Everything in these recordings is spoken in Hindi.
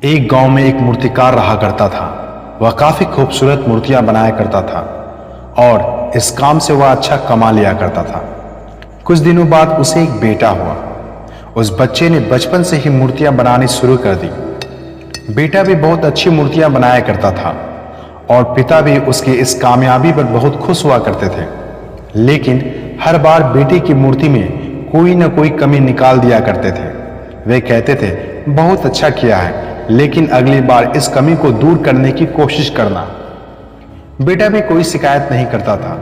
एक गांव में एक मूर्तिकार रहा करता था। वह काफी खूबसूरत मूर्तियां बनाया करता था और इस काम से वह अच्छा कमा लिया करता था। कुछ दिनों बाद उसे एक बेटा हुआ। उस बच्चे ने बचपन से ही मूर्तियां बनानी शुरू कर दी। बेटा भी बहुत अच्छी मूर्तियां बनाया करता था और पिता भी उसकी इस कामयाबी पर बहुत खुश हुआ करते थे। लेकिन हर बार बेटे की मूर्ति में कोई ना कोई कमी निकाल दिया करते थे। वे कहते थे, बहुत अच्छा किया है, लेकिन अगली बार इस कमी को दूर करने की कोशिश करना। बेटा भी कोई शिकायत नहीं करता था।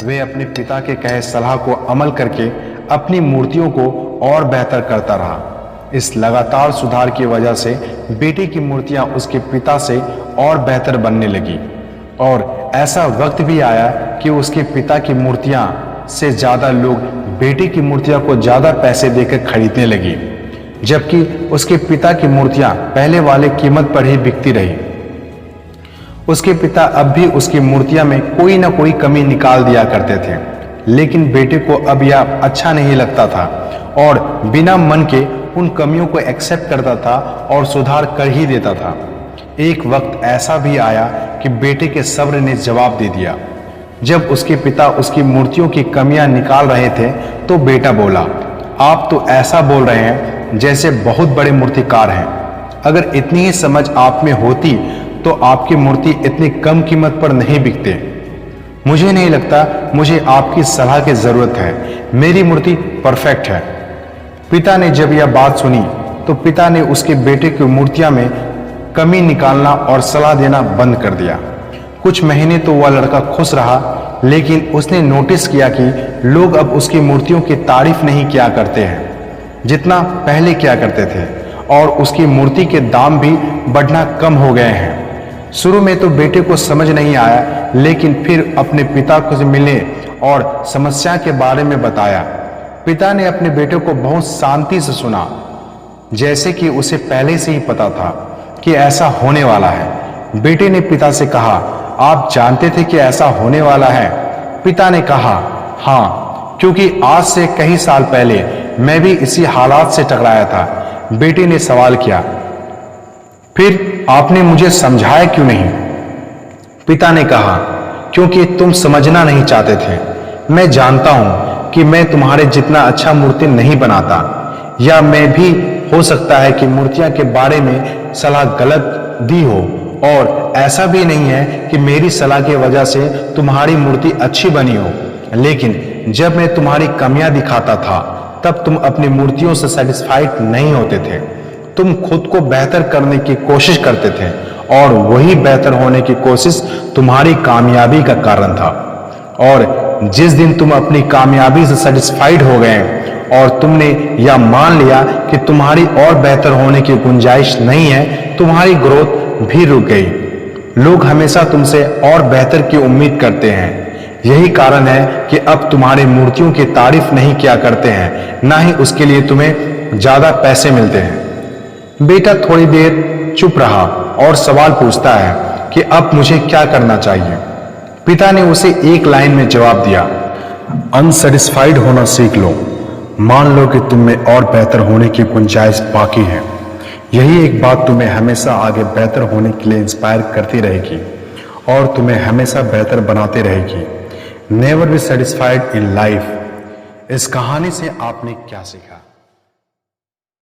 वे अपने पिता के कहे सलाह को अमल करके अपनी मूर्तियों को और बेहतर करता रहा। इस लगातार सुधार की वजह से बेटे की मूर्तियां उसके पिता से और बेहतर बनने लगी और ऐसा वक्त भी आया कि उसके पिता की मूर्तियां से ज्यादा लोग बेटे की मूर्तियां को ज्यादा पैसे देकर खरीदने लगी, जबकि उसके पिता की मूर्तियां पहले वाले कीमत पर ही बिकती रही। उसके पिता अब भी उसकी मूर्तियां में कोई ना कोई कमी निकाल दिया करते थे, लेकिन बेटे को अब यह अच्छा नहीं लगता था और बिना मन के उन कमियों को एक्सेप्ट करता था और सुधार कर ही देता था। एक वक्त ऐसा भी आया कि बेटे के सब्र ने जवाब दे दिया। जब उसके पिता उसकी मूर्तियों की कमियां निकाल रहे थे तो बेटा बोला, आप तो ऐसा बोल रहे हैं जैसे बहुत बड़े मूर्तिकार हैं। अगर इतनी ही समझ आप में होती तो आपकी मूर्ति इतनी कम कीमत पर नहीं बिकते। मुझे नहीं लगता मुझे आपकी सलाह की जरूरत है। मेरी मूर्ति परफेक्ट है। पिता ने जब यह बात सुनी तो पिता ने उसके बेटे की मूर्तियां में कमी निकालना और सलाह देना बंद कर दिया। कुछ महीने तो वह लड़का खुश रहा, लेकिन उसने नोटिस किया कि लोग अब उसकी मूर्तियों की तारीफ नहीं किया करते हैं जितना पहले किया करते थे और उसकी मूर्ति के दाम भी बढ़ना कम हो गए हैं। शुरू में तो बेटे को समझ नहीं आया, लेकिन फिर अपने पिता को मिले और समस्या के बारे में बताया। पिता ने अपने बेटे को बहुत शांति से सुना, जैसे कि उसे पहले से ही पता था कि ऐसा होने वाला है। बेटे ने पिता से कहा, आप जानते थे कि ऐसा होने वाला है? पिता ने कहा, हाँ, क्योंकि आज से कई साल पहले मैं भी इसी हालात से टकराया था। बेटे ने सवाल किया, फिर आपने मुझे समझाया क्यों नहीं? पिता ने कहा, क्योंकि तुम समझना नहीं चाहते थे। मैं जानता हूं कि मैं तुम्हारे जितना अच्छा मूर्ति नहीं बनाता, या मैं भी हो सकता है कि मूर्तियां के बारे में सलाह गलत दी हो, और ऐसा भी नहीं है कि मेरी सलाह की वजह से तुम्हारी मूर्ति अच्छी बनी हो। लेकिन जब मैं तुम्हारी कमियां दिखाता था तब तुम अपनी मूर्तियों से सेटिस्फाइड नहीं होते थे। तुम खुद को बेहतर करने की कोशिश करते थे और वही बेहतर होने की कोशिश तुम्हारी कामयाबी का कारण था। और जिस दिन तुम अपनी कामयाबी से सेटिस्फाइड हो गए और तुमने यह मान लिया कि तुम्हारी और बेहतर होने की गुंजाइश नहीं है, तुम्हारी ग्रोथ भी रुक गई। लोग हमेशा तुमसे और बेहतर की उम्मीद करते हैं। यही कारण है कि अब तुम्हारी मूर्तियों की तारीफ नहीं किया करते हैं, ना ही उसके लिए तुम्हें ज्यादा पैसे मिलते हैं। बेटा थोड़ी देर चुप रहा और सवाल पूछता है कि अब मुझे क्या करना चाहिए। पिता ने उसे एक लाइन में जवाब दिया, अनसेटिस्फाइड होना सीख लो। मान लो कि तुम में और बेहतर होने की गुंजाइश बाकी है। यही एक बात तुम्हें हमेशा आगे बेहतर होने के लिए इंस्पायर करती रहेगी और तुम्हें हमेशा बेहतर बनाते रहेगी। Never be satisfied in life. इस कहानी से आपने क्या सीखा?